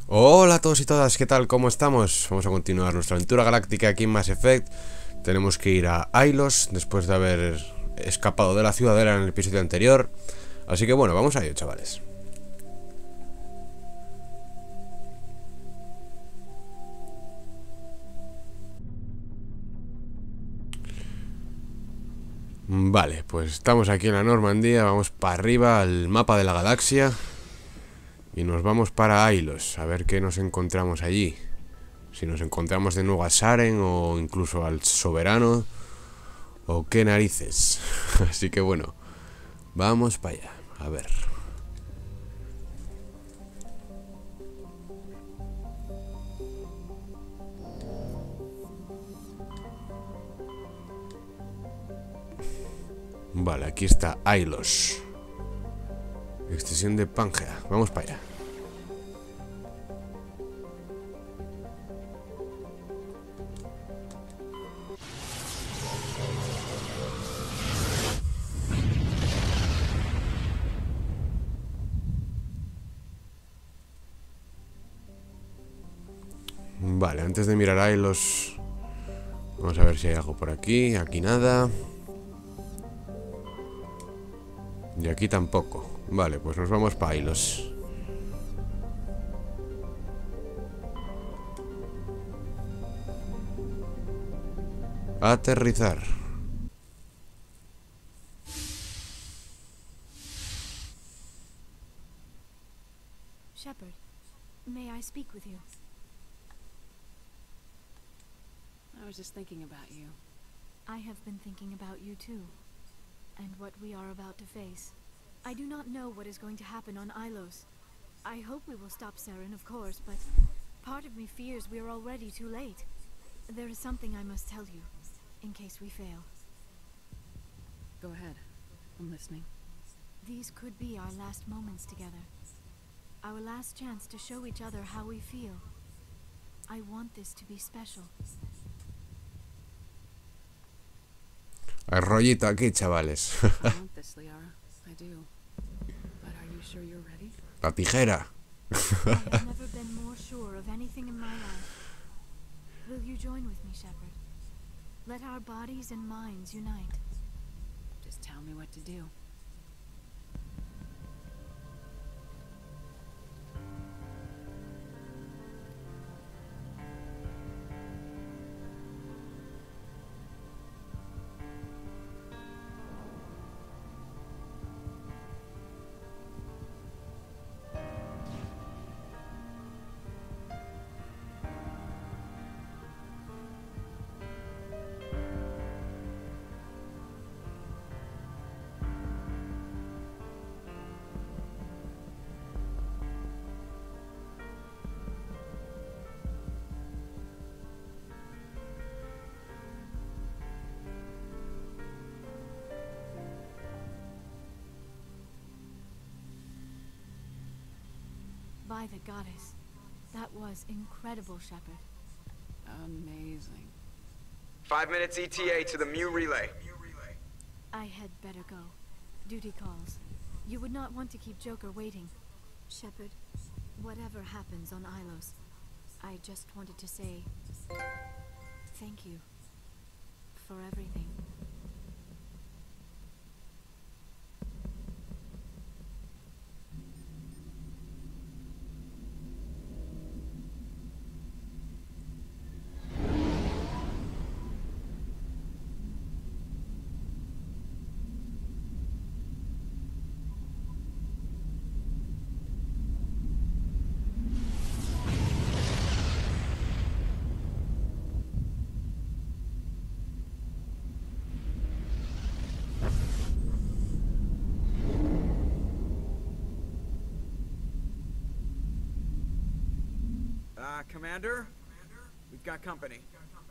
Hola a todos y todas, ¿qué tal? ¿Cómo estamos? Vamos a continuar nuestra aventura galáctica aquí en Mass Effect. Tenemos que ir a Ilos después de haber escapado de la ciudadela en el episodio anterior. Así que bueno, vamos a ello, chavales. Vale, pues estamos aquí en la Normandía. Vamos para arriba al mapa de la galaxia y nos vamos para Ilos, a ver qué nos encontramos allí. Si nos encontramos de nuevo a Saren o incluso al soberano, o qué narices. Así que bueno, vamos para allá, a ver. Vale, aquí está Ilos. Extensión de Pangea. Vamos para allá. Vale, antes de mirar a Ilos, vamos a ver si hay algo por aquí. Aquí nada. Y aquí tampoco. Vale, pues nos vamos para Ilos. Aterrizar. Shepard, may I speak with you? I was just thinking about you. I have been thinking about you too, and what we are about to face. I do not know what is going to happen on Ilos. I hope we will stop Saren, of course, but part of me fears we are already too late. There is something I must tell you, in case we fail. Go ahead. I'm listening. These could be our last moments together. Our last chance to show each other how we feel. I want this to be special. Hay rollito aquí, chavales. I want this, Liara. I do. But are you sure you're ready? La tijera. I have never been more sure of anything in my life. Will you join with me, Shepard? Let our bodies and minds unite. Just tell me what to do. By the goddess. That was incredible, Shepard. Amazing. 5 minutes ETA to the Mu relay. I had better go. Duty calls. You would not want to keep Joker waiting. Shepard, whatever happens on Ilos, I just wanted to say thank you for everything. Commander? We've got company.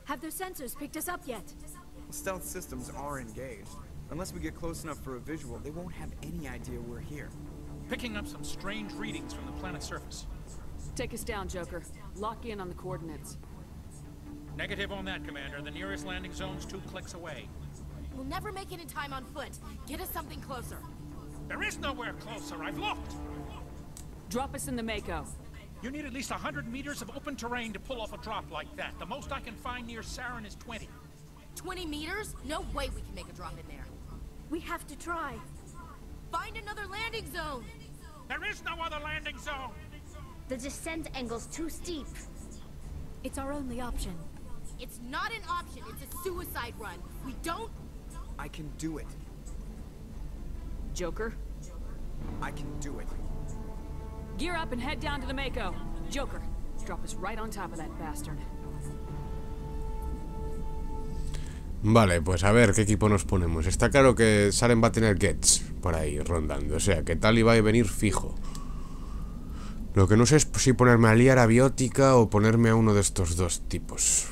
Have their sensors picked us up yet? Stealth systems are engaged. Unless we get close enough for a visual, they won't have any idea we're here. Picking up some strange readings from the planet's surface. Take us down, Joker. Lock in on the coordinates. Negative on that, Commander. The nearest landing zone's 2 clicks away. We'll never make it in time on foot. Get us something closer. There is nowhere closer. I've looked. Drop us in the Mako. You need at least 100 meters of open terrain to pull off a drop like that. The most I can find near Saren is 20. 20 meters? No way we can make a drop in there. We have to try. Find another landing zone. There is no other landing zone. The descent angle's too steep. It's our only option. It's not an option, it's a suicide run. We don't... I can do it. Joker, I can do it. gear up and head down to the Mako. Joker, drop us right on top of that bastard. Vale, pues a ver qué equipo nos ponemos. Está claro que Saren va a tener Gets por ahí rondando. O sea, que tal iba a venir fijo. Lo que no sé es si ponerme a liar a biótica o ponerme a uno de estos dos tipos.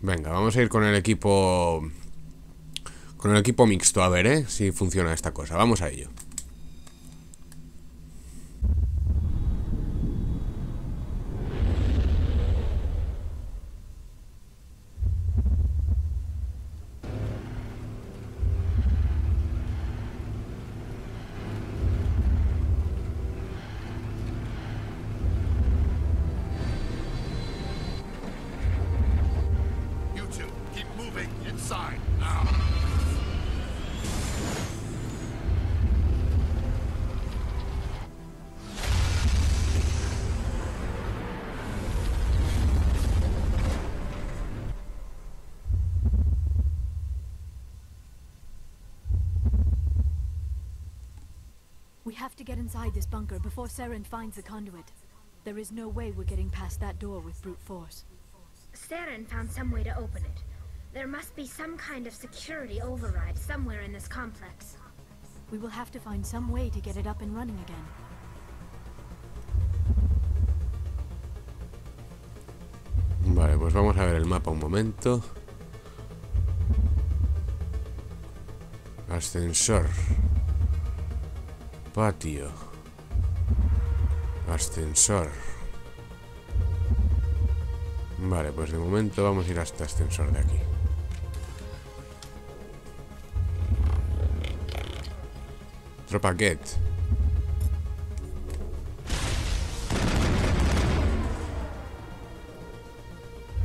Venga, vamos a ir con el equipo... Con el equipo mixto, a ver, si funciona esta cosa. Vamos a ello. You two, keep moving inside now. We have to get inside this bunker before Saren finds the conduit. There is no way we're getting past that door with brute force. Saren found some way to open it. There must be some kind of security override somewhere in this complex. We will have to find some way to get it up and running again. Vale, pues vamos a ver el mapa un momento. Ascensor. Patio. Ascensor. Vale, pues de momento vamos a ir a este ascensor de aquí. Tropa Get.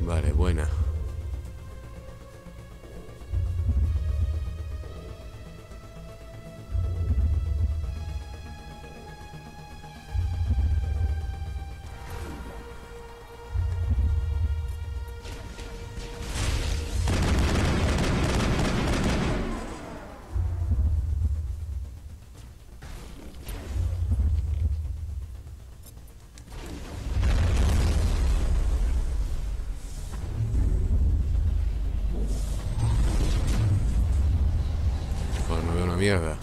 Vale, buena. Mierda.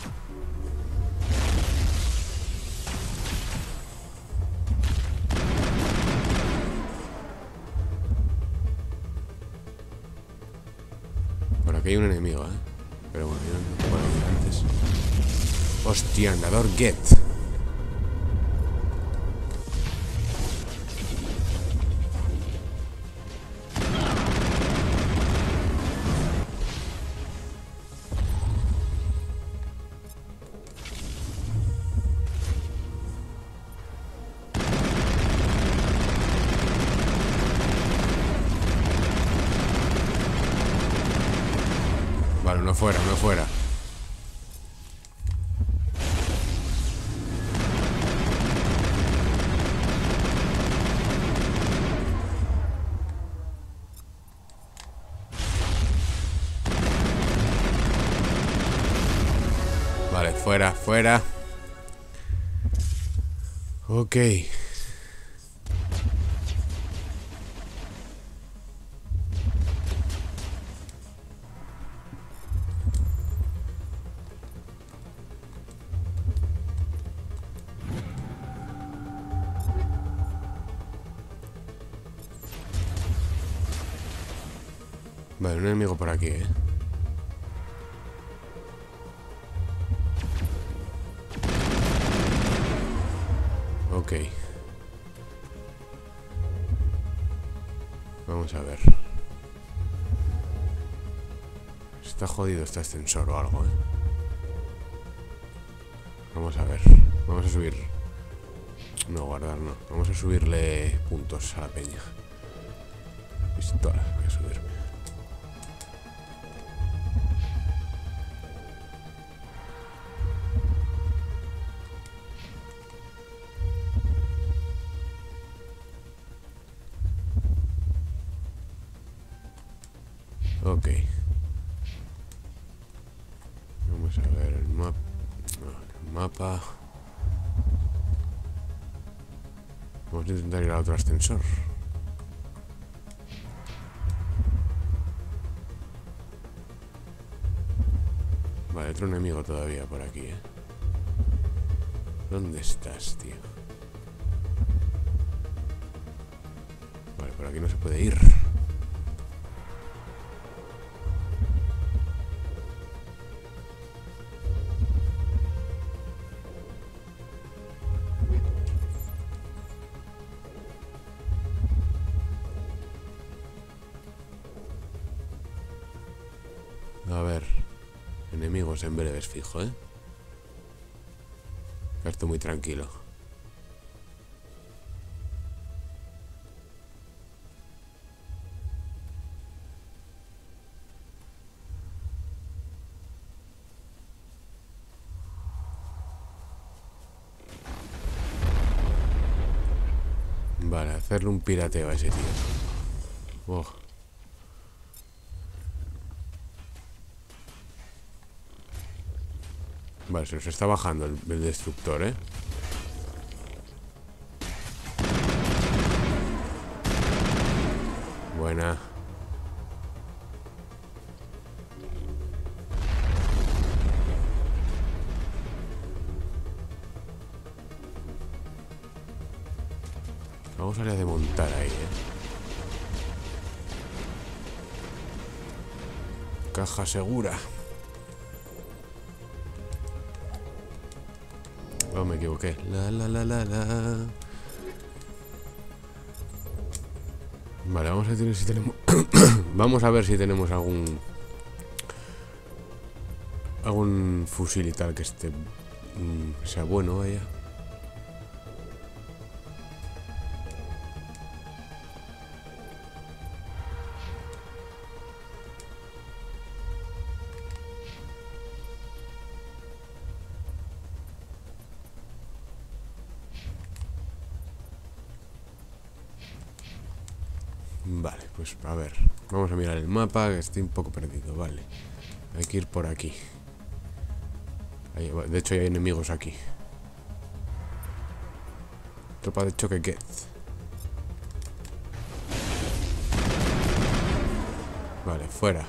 Por aquí hay un enemigo, pero bueno, yo no puedo ir antes. Hostia, andador Get. Vale, no fuera, no fuera. Vale, fuera, fuera. Ok. Vale, un enemigo por aquí, Ok. Vamos a ver. Está jodido este ascensor o algo, ¿eh? Vamos a ver. Vamos a subir. No, guardar no. Vamos a subirle puntos a la peña. Pistola, voy a subir. Ok. Vamos a ver el mapa. No, el mapa. Vamos a intentar ir al otro ascensor. Vale, otro enemigo todavía por aquí, ¿eh? ¿Dónde estás, tío? Vale, por aquí no se puede ir. A ver, enemigos en breves fijo, ¿eh? Estoy muy tranquilo. Vale, hacerle un pirateo a ese tío. Oh. Vale, se nos está bajando el destructor, ¿eh? Buena. Vamos a ir a desmontar ahí, ¿eh? Caja segura. Oh, me equivoqué. La. Vale, vamos a ver si tenemos... vamos a ver si tenemos algún fusil y tal que esté... sea bueno, vaya. Vale, pues a ver. Vamos a mirar el mapa, que estoy un poco perdido. Vale, hay que ir por aquí. De hecho hay enemigos aquí. Tropa de choque get. Vale, fuera.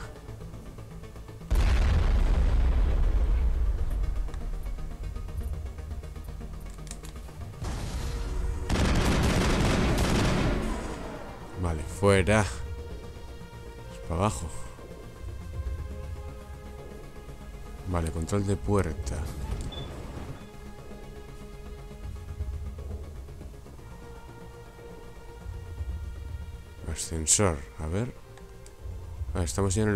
Vale, fuera. Es para abajo. Vale, control de puerta. Ascensor, a ver. Ah, estamos ya en el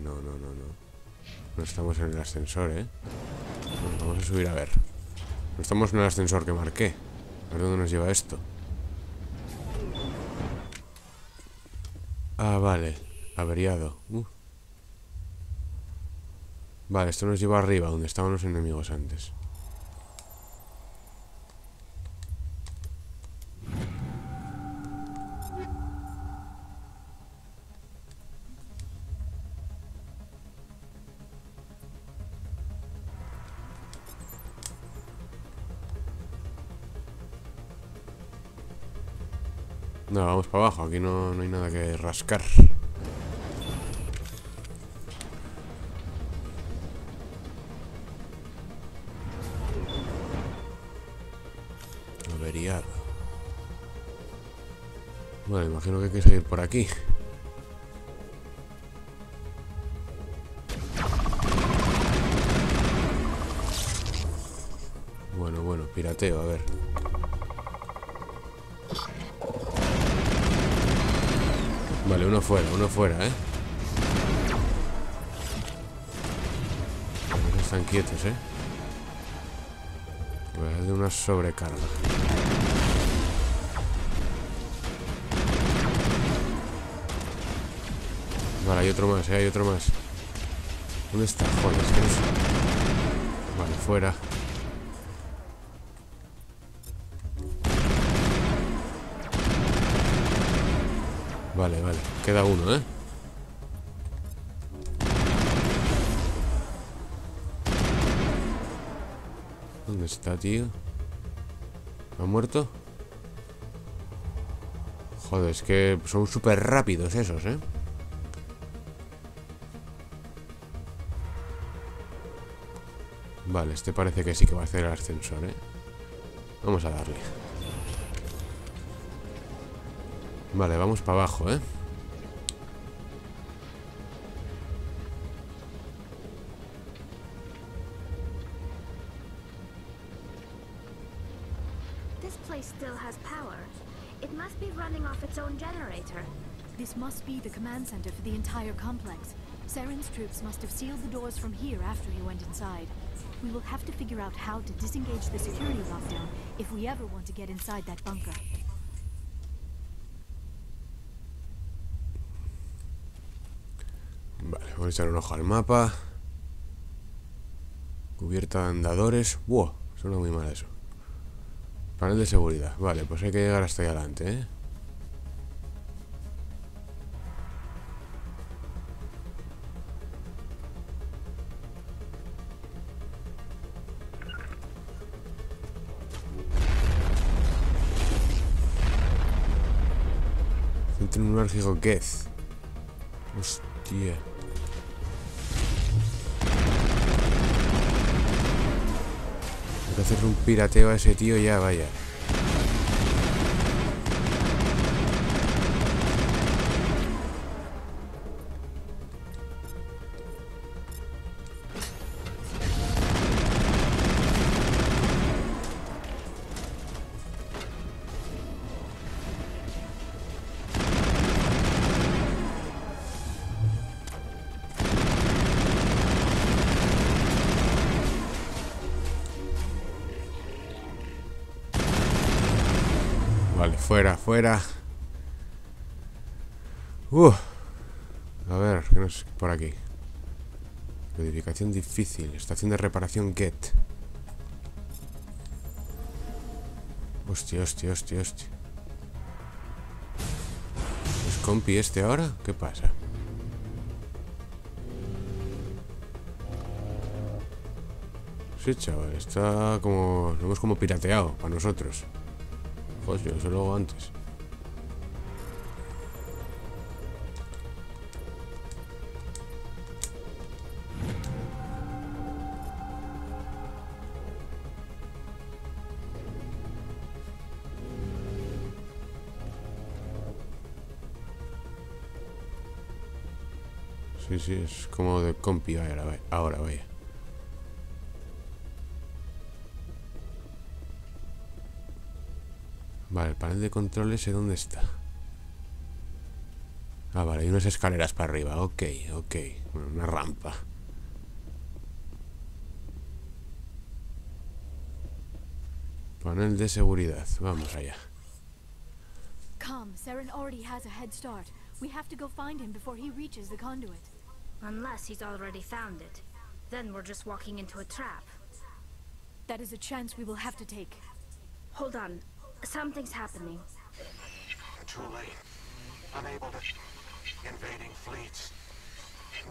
no. No estamos en el ascensor, ¿eh? Bueno, vamos a subir a ver. No estamos en el ascensor que marqué. A ver dónde nos lleva esto. Ah, vale. Averiado. Vale, esto nos lleva arriba, donde estaban los enemigos antes. No, vamos para abajo. Aquí no hay nada que rascar. Averiado. Vale, imagino que hay que seguir por aquí. Bueno, pirateo, a ver. Vale, uno fuera, ¿eh? No están quietos, ¿eh? Voy a darle una sobrecarga. Vale, hay otro más, hay otro más. ¿Dónde está? Joder, es que no sé. Vale, fuera. Vale, vale. Queda uno, ¿eh? ¿Dónde está, tío? ¿Ha muerto? Joder, es que son súper rápidos esos, ¿eh? Vale, este parece que sí que va a hacer el ascensor, ¿eh? Vamos a darle. Vale, vamos para abajo, ¿eh? This place still has power. It must be running off its own generator. This must be the command center for the entire complex. Saren's troops must have sealed the doors from here after he went inside. We will have to figure out how to disengage the security lockdown if we ever want to get inside that bunker. Vale, vamos a echar un ojo al mapa. Cubierta de andadores. ¡Wow! Suena muy mal eso. Panel de seguridad. Vale, pues hay que llegar hasta ahí adelante, ¿eh? Centro neurálgico Geth. Hostia. Hay que hacerle un pirateo a ese tío ya, vaya. Vale, fuera, fuera. A ver, ¿qué nos por aquí? Codificación difícil. Estación de reparación Get. Hostia, hostia, hostia, hostia. ¿Es compi este ahora? ¿Qué pasa? Sí, chaval, está como... Lo hemos como pirateado para nosotros. Joder, eso lo hago antes. Sí, sí, es como de compi. Ahora vaya. Vale, el panel de control ese, ¿dónde está? Ah, vale, hay unas escaleras para arriba. Ok, ok. Bueno, una rampa. Panel de seguridad. Vamos allá. Come, Saren already has a head start. We have to go find him before he reaches the conduit. Unless he's already found it. Then we're just walking into a trap. That is a chance we will have to take. Hold on. Something's happening. Too late. Unable to... Invading fleets.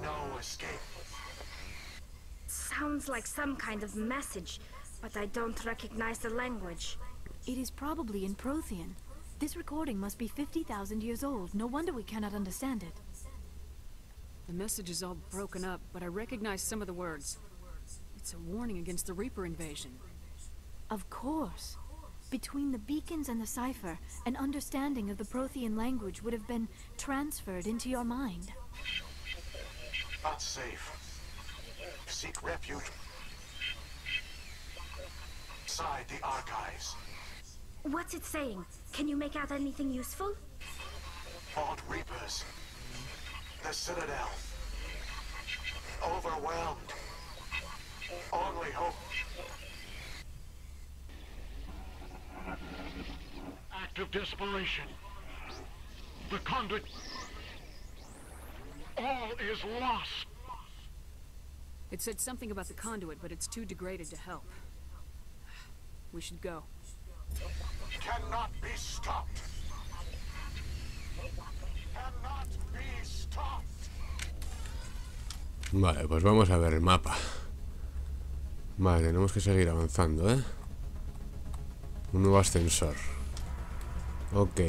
No escape. Sounds like some kind of message, but I don't recognize the language. It is probably in Prothean. This recording must be 50,000 years old. No wonder we cannot understand it. The message is all broken up, but I recognize some of the words. It's a warning against the Reaper invasion. Of course. Between the beacons and the cipher, an understanding of the Prothean language would have been transferred into your mind. Not safe. Seek refuge. Inside the archives. What's it saying? Can you make out anything useful? Vault Reapers. The Citadel. Overwhelmed. Only hope. Act of desperation. The conduit. All is lost. It said something about the conduit, but it's too degraded to help. We should go. Cannot be stopped. Cannot be stopped. Vale, pues vamos a ver el mapa. Vale, tenemos que seguir avanzando, ¿eh? Un nuevo ascensor. Ok.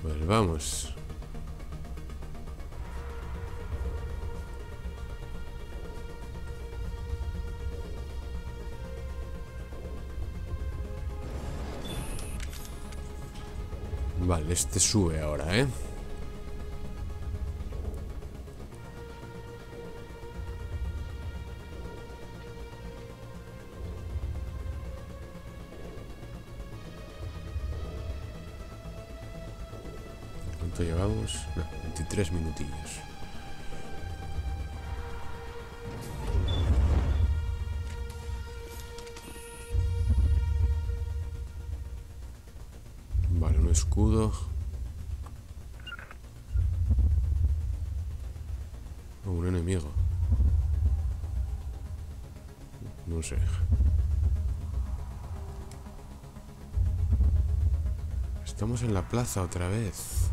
Pues vamos. Vale, este sube ahora, ¿eh? ¿Cuánto llevamos? No, 23 minutillos. Vale, un escudo. Oh, un enemigo. No sé. Estamos en la plaza otra vez.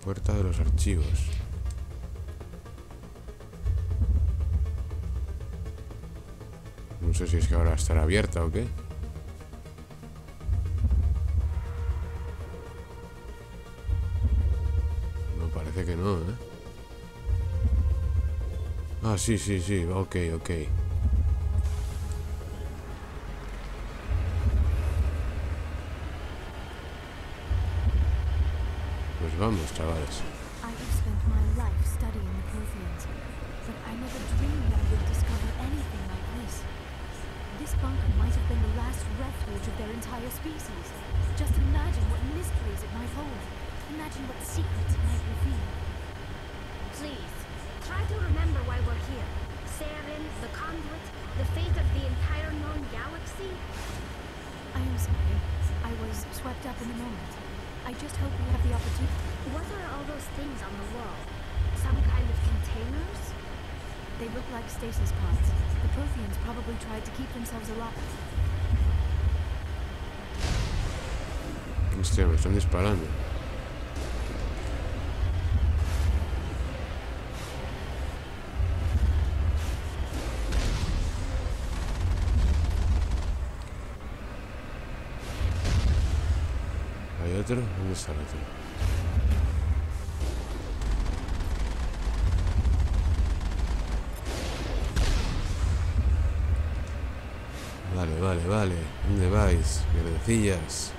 Puerta de los archivos. No sé si es que ahora estará abierta o qué. No, parece que no, ¿eh? Ah, sí, sí, sí, ok, ok. Pues vamos, chavales. I have spent my life studying the Protheans, but I never dreamed I would discover anything like this. This bunker might have been the last refuge of their entire species. Just imagine what mysteries it might hold. Imagine what secrets it might reveal. Please, try to remember why we're here. Saren, the conduit, the fate of the entire known galaxy. I am sorry. I was swept up in the moment. I just hope we have the opportunity. What are all those things on the wall? Some kind of containers? They look like stasis pods. The Protheans probably tried to keep themselves alive. Hostia, me están disparando. ¿Hay otro? ¿Dónde está el otro? Vale, vale, vale. ¿Dónde vais? Mierdecillas.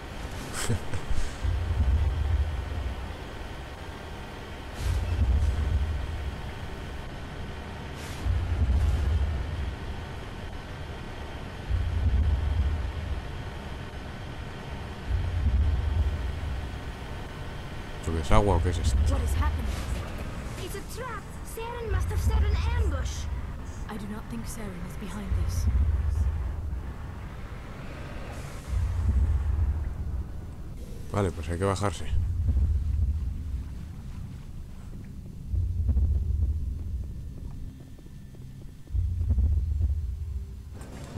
¿Esto qué es agua o qué es esto? What is happening? It's a trap! Saren must have set an ambush! I do not think Saren is behind this. Vale, pues hay que bajarse.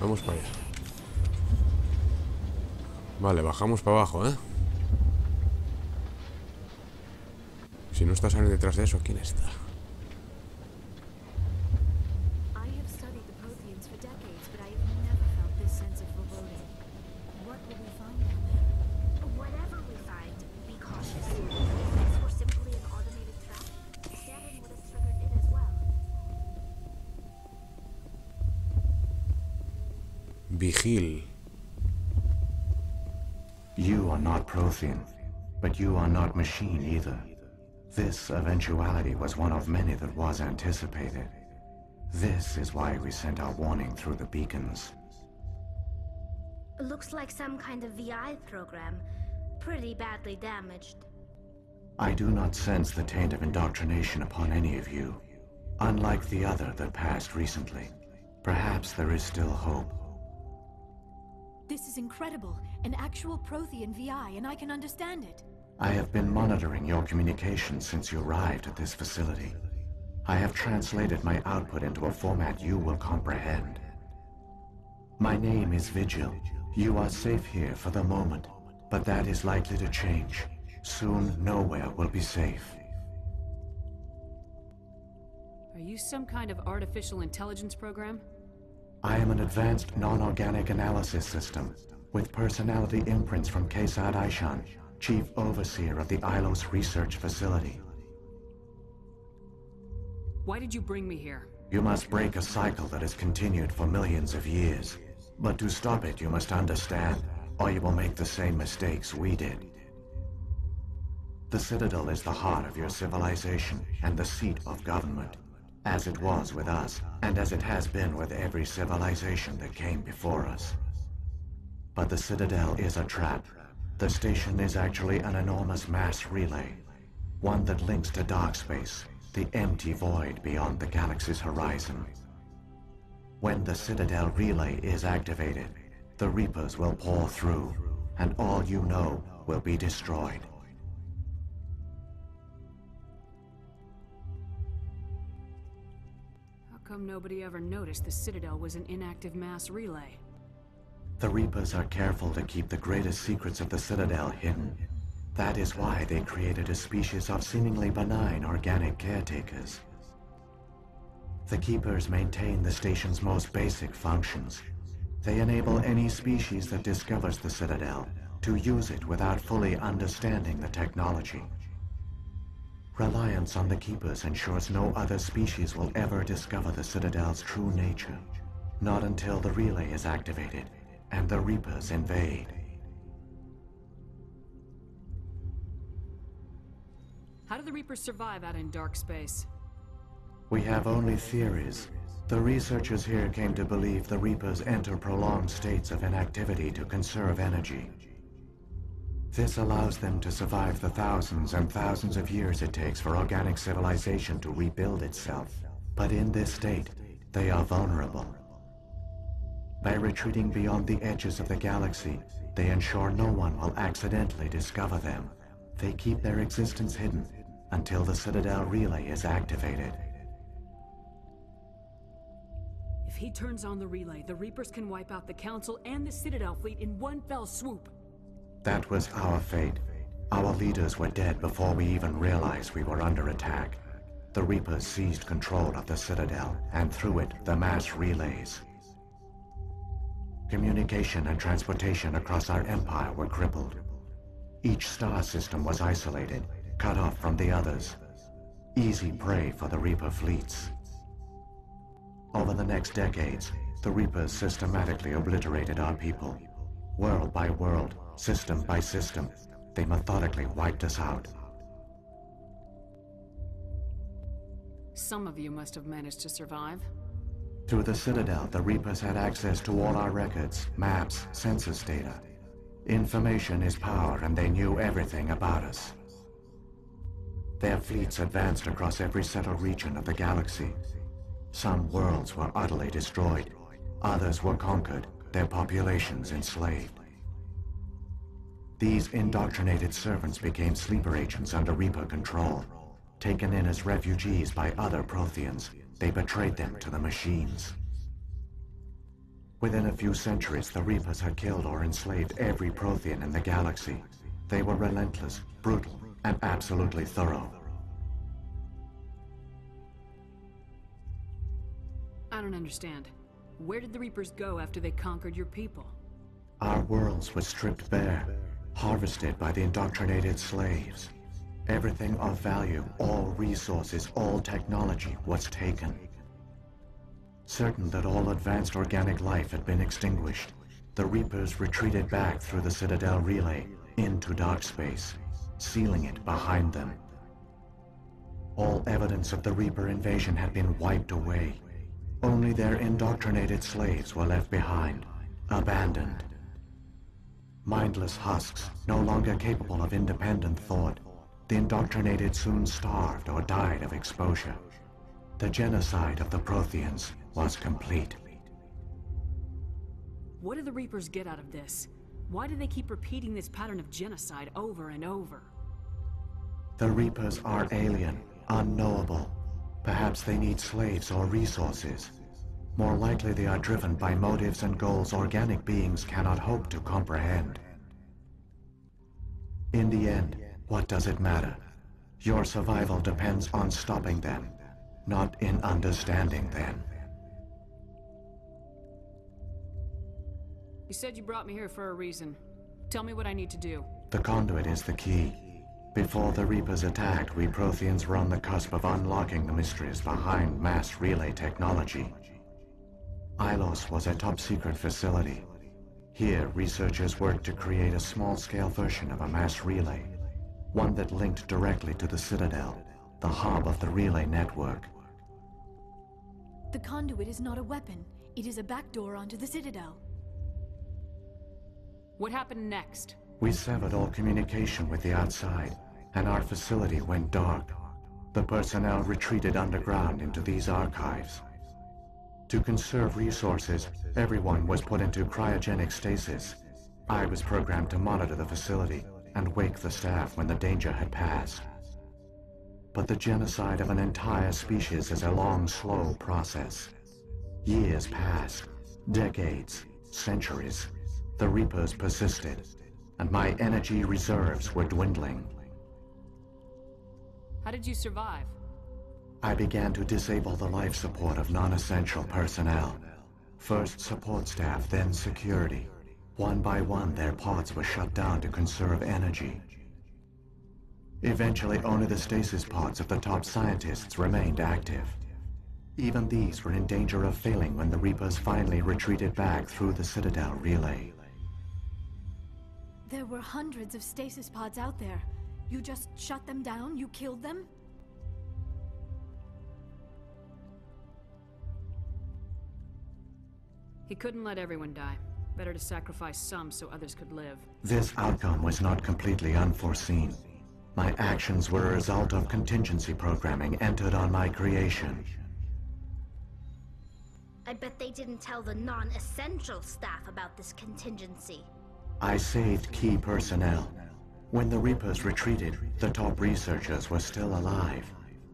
Vamos para allá. Vale, bajamos para abajo, ¿eh? Si no está Saren detrás de eso, ¿quién está? I have studied the Protheans for decades, but I have never felt this sense of foreboding. What will we find down there? Whatever we find, be cautious. If this were simply an automated trap, Saren would have triggered it as well. Vigil. You are not Prothean, but you are not machine either. This eventuality was one of many that was anticipated. This is why we sent our warning through the beacons. Looks like some kind of VI program. Pretty badly damaged. I do not sense the taint of indoctrination upon any of you, unlike the other that passed recently. Perhaps there is still hope. This is incredible. An actual Prothean VI, and I can understand it. I have been monitoring your communications since you arrived at this facility. I have translated my output into a format you will comprehend. My name is Vigil. You are safe here for the moment, but that is likely to change. Soon, nowhere will be safe. Are you some kind of artificial intelligence program? I am an advanced non-organic analysis system, with personality imprints from Kesad Aishan, Chief Overseer of the Ilos Research Facility. Why did you bring me here? You must break a cycle that has continued for millions of years. But to stop it, you must understand, or you will make the same mistakes we did. The Citadel is the heart of your civilization and the seat of government, as it was with us, and as it has been with every civilization that came before us. But the Citadel is a trap. The station is actually an enormous mass relay, one that links to dark space, the empty void beyond the galaxy's horizon. When the Citadel relay is activated, the Reapers will pour through, and all you know will be destroyed. How come nobody ever noticed the Citadel was an inactive mass relay? The Reapers are careful to keep the greatest secrets of the Citadel hidden. That is why they created a species of seemingly benign organic caretakers. The Keepers maintain the station's most basic functions. They enable any species that discovers the Citadel to use it without fully understanding the technology. Reliance on the Keepers ensures no other species will ever discover the Citadel's true nature. Not until the relay is activated and the Reapers invade. How do the Reapers survive out in dark space? We have only theories. The researchers here came to believe the Reapers enter prolonged states of inactivity to conserve energy. This allows them to survive the thousands and thousands of years it takes for organic civilization to rebuild itself. But in this state, they are vulnerable. By retreating beyond the edges of the galaxy, they ensure no one will accidentally discover them. They keep their existence hidden until the Citadel relay is activated. If he turns on the relay, the Reapers can wipe out the Council and the Citadel fleet in one fell swoop. That was our fate. Our leaders were dead before we even realized we were under attack. The Reapers seized control of the Citadel, and through it, the mass relays. Communication and transportation across our empire were crippled. Each star system was isolated, cut off from the others. Easy prey for the Reaper fleets. Over the next decades, the Reapers systematically obliterated our people. World by world, system by system, they methodically wiped us out. Some of you must have managed to survive. Through the Citadel, the Reapers had access to all our records, maps, census data. Information is power, and they knew everything about us. Their fleets advanced across every settled region of the galaxy. Some worlds were utterly destroyed. Others were conquered, their populations enslaved. These indoctrinated servants became sleeper agents under Reaper control. Taken in as refugees by other Protheans, they betrayed them to the machines. Within a few centuries, the Reapers had killed or enslaved every Prothean in the galaxy. They were relentless, brutal, and absolutely thorough. I don't understand. Where did the Reapers go after they conquered your people? Our worlds were stripped bare, harvested by the indoctrinated slaves. Everything of value, all resources, all technology was taken. Certain that all advanced organic life had been extinguished, the Reapers retreated back through the Citadel relay into dark space, sealing it behind them. All evidence of the Reaper invasion had been wiped away. Only their indoctrinated slaves were left behind, abandoned. Mindless husks, no longer capable of independent thought, the indoctrinated soon starved or died of exposure. The genocide of the Protheans was complete. What do the Reapers get out of this? Why do they keep repeating this pattern of genocide over and over? The Reapers are alien, unknowable. Perhaps they need slaves or resources. More likely they are driven by motives and goals organic beings cannot hope to comprehend. In the end, what does it matter? Your survival depends on stopping them, not in understanding them. You said you brought me here for a reason. Tell me what I need to do. The conduit is the key. Before the Reapers attacked, we Protheans were on the cusp of unlocking the mysteries behind mass relay technology. Ilos was a top-secret facility. Here, researchers worked to create a small-scale version of a mass relay, one that linked directly to the Citadel, the hub of the relay network. The conduit is not a weapon. It is a backdoor onto the Citadel. What happened next? We severed all communication with the outside, and our facility went dark. The personnel retreated underground into these archives. To conserve resources, everyone was put into cryogenic stasis. I was programmed to monitor the facility and wake the staff when the danger had passed. But the genocide of an entire species is a long, slow process. Years passed, decades, centuries. The Reapers persisted, and my energy reserves were dwindling. How did you survive? I began to disable the life support of non-essential personnel. First support staff, then security. One by one, their pods were shut down to conserve energy. Eventually, only the stasis pods of the top scientists remained active. Even these were in danger of failing when the Reapers finally retreated back through the Citadel relay. There were hundreds of stasis pods out there. You just shut them down? You killed them? He couldn't let everyone die. Better to sacrifice some so others could live. This outcome was not completely unforeseen. My actions were a result of contingency programming entered on my creation. I bet they didn't tell the non-essential staff about this contingency. I saved key personnel. When the Reapers retreated, the top researchers were still alive.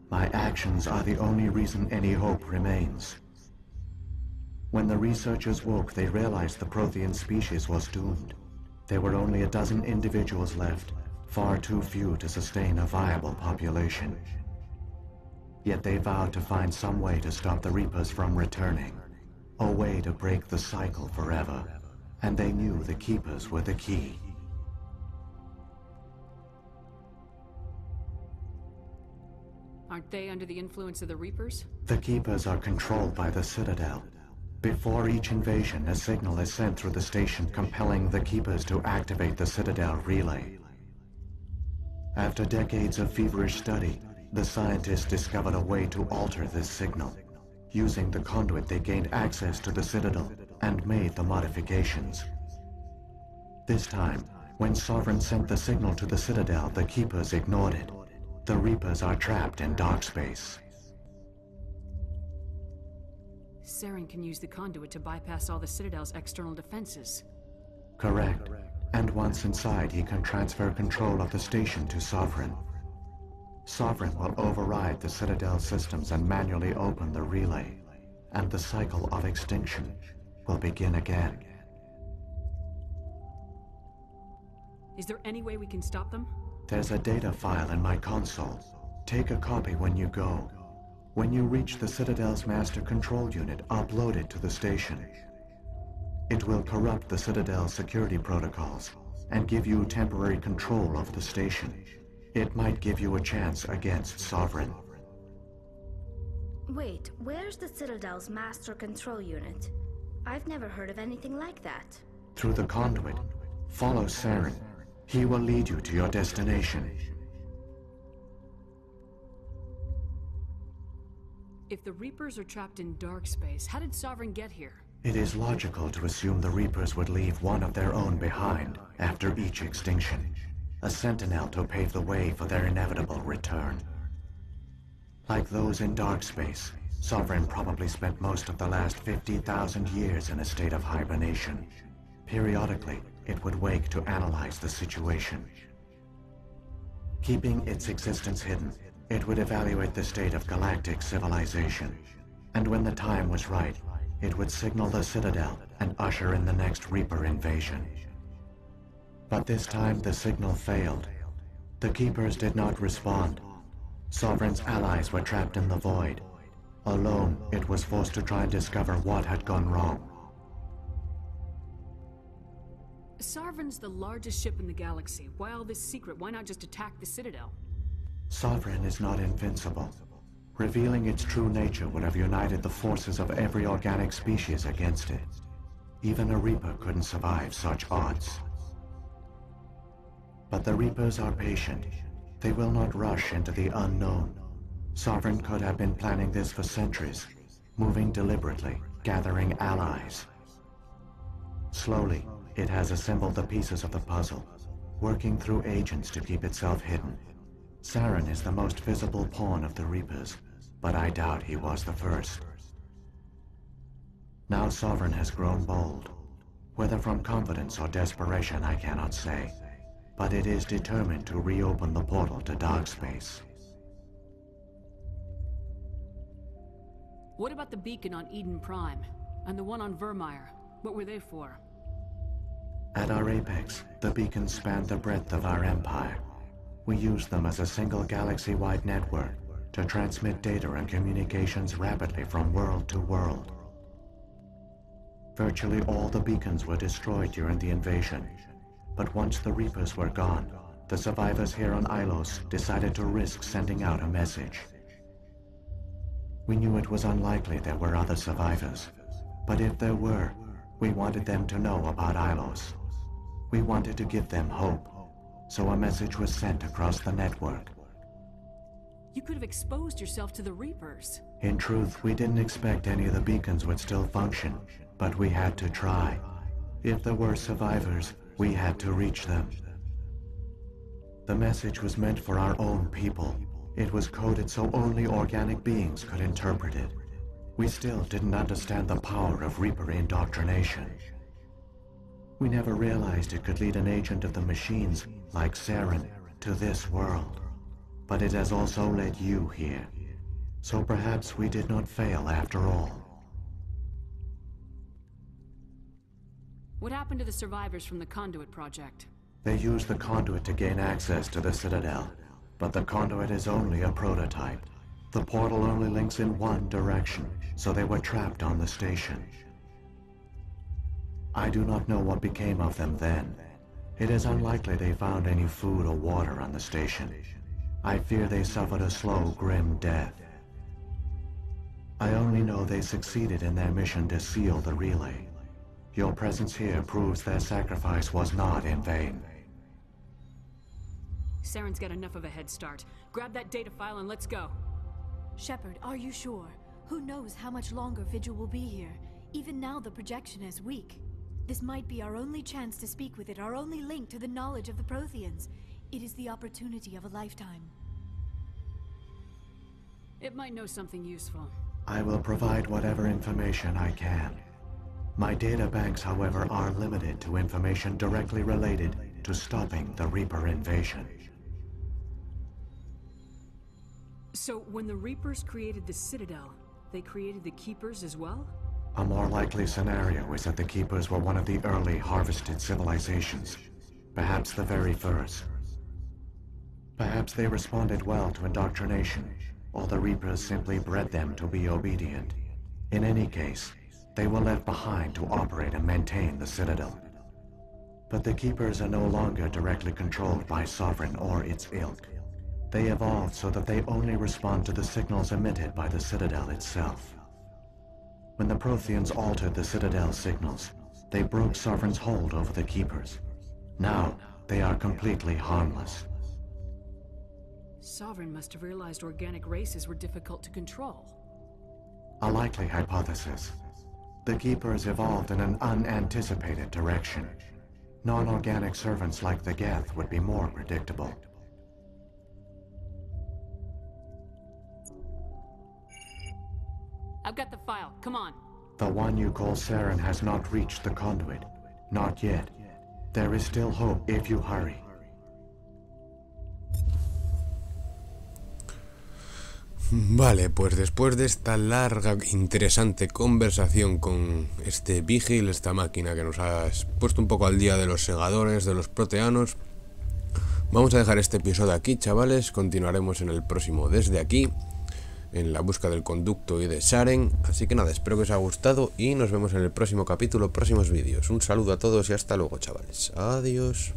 My actions are the only reason any hope remains. When the researchers woke, they realized the Prothean species was doomed. There were only a dozen individuals left, far too few to sustain a viable population. Yet they vowed to find some way to stop the Reapers from returning, a way to break the cycle forever, and they knew the Keepers were the key. Aren't they under the influence of the Reapers? The Keepers are controlled by the Citadel. Before each invasion, a signal is sent through the station compelling the Keepers to activate the Citadel relay. After decades of feverish study, the scientists discovered a way to alter this signal. Using the conduit, they gained access to the Citadel and made the modifications. This time, when Sovereign sent the signal to the Citadel, the Keepers ignored it. The Reapers are trapped in dark space. Saren can use the conduit to bypass all the Citadel's external defenses. Correct. And once inside, he can transfer control of the station to Sovereign. Sovereign will override the Citadel systems and manually open the relay, and the cycle of extinction will begin again. Is there any way we can stop them? There's a data file in my console. Take a copy when you go. When you reach the Citadel's master control unit, upload it to the station. It will corrupt the Citadel's security protocols and give you temporary control of the station. It might give you a chance against Sovereign. Wait, where's the Citadel's master control unit? I've never heard of anything like that. Through the conduit, follow Saren. He will lead you to your destination. If the Reapers are trapped in dark space, how did Sovereign get here? It is logical to assume the Reapers would leave one of their own behind after each extinction. A sentinel to pave the way for their inevitable return. Like those in dark space, Sovereign probably spent most of the last 50,000 years in a state of hibernation. Periodically, it would wake to analyze the situation. Keeping its existence hidden, it would evaluate the state of galactic civilization. And when the time was right, it would signal the Citadel and usher in the next Reaper invasion. But this time the signal failed. The Keepers did not respond. Sovereign's allies were trapped in the void. Alone, it was forced to try and discover what had gone wrong. Sovereign's the largest ship in the galaxy. Why all this secret? Why not just attack the Citadel? Sovereign is not invincible. Revealing its true nature would have united the forces of every organic species against it. Even a Reaper couldn't survive such odds. But the Reapers are patient. They will not rush into the unknown. Sovereign could have been planning this for centuries, moving deliberately, gathering allies. Slowly, it has assembled the pieces of the puzzle, working through agents to keep itself hidden. Saren is the most visible pawn of the Reapers, but I doubt he was the first. Now Sovereign has grown bold. Whether from confidence or desperation, I cannot say. But it is determined to reopen the portal to dark space. What about the beacon on Eden Prime? And the one on Vermeer? What were they for? At our apex, the beacons spanned the breadth of our empire. We used them as a single galaxy-wide network to transmit data and communications rapidly from world to world. Virtually all the beacons were destroyed during the invasion, but once the Reapers were gone, the survivors here on Ilos decided to risk sending out a message. We knew it was unlikely there were other survivors, but if there were, we wanted them to know about Ilos. We wanted to give them hope, so a message was sent across the network. You could have exposed yourself to the Reapers. In truth, we didn't expect any of the beacons would still function, but we had to try. If there were survivors, we had to reach them. The message was meant for our own people. It was coded so only organic beings could interpret it. We still didn't understand the power of Reaper indoctrination. We never realized it could lead an agent of the machines, like Saren, to this world. But it has also led you here. So perhaps we did not fail after all. What happened to the survivors from the Conduit project? They used the conduit to gain access to the Citadel, but the conduit is only a prototype. The portal only links in one direction, so they were trapped on the station. I do not know what became of them then. It is unlikely they found any food or water on the station. I fear they suffered a slow, grim death. I only know they succeeded in their mission to seal the relay. Your presence here proves their sacrifice was not in vain. Saren's got enough of a head start. Grab that data file and let's go. Shepard, are you sure? Who knows how much longer Vigil will be here? Even now the projection is weak. This might be our only chance to speak with it, our only link to the knowledge of the Protheans. It is the opportunity of a lifetime. It might know something useful. I will provide whatever information I can. My data banks, however, are limited to information directly related to stopping the Reaper invasion. So, when the Reapers created the Citadel, they created the Keepers as well? A more likely scenario is that the Keepers were one of the early harvested civilizations, perhaps the very first. Perhaps they responded well to indoctrination, or the Reapers simply bred them to be obedient. In any case, they were left behind to operate and maintain the Citadel. But the Keepers are no longer directly controlled by Sovereign or its ilk. They evolved so that they only respond to the signals emitted by the Citadel itself. When the Protheans altered the Citadel's signals, they broke Sovereign's hold over the Keepers. Now, they are completely harmless. Sovereign must have realized organic races were difficult to control. A likely hypothesis. The Keepers evolved in an unanticipated direction. Non-organic servants like the Geth would be more predictable. I've got the file. Come on. The one you call Saren has not reached the conduit. Not yet. There is still hope if you hurry. Vale, pues después de esta larga, interesante conversación con este Vigil, esta máquina que nos ha puesto un poco al día de los segadores, de los proteanos, vamos a dejar este episodio aquí, chavales. Continuaremos en el próximo desde aquí, en la busca del conducto y de Saren. Así que nada, espero que os haya gustado y nos vemos en el próximo capítulo, próximos vídeos. Un saludo a todos y hasta luego, chavales. Adiós.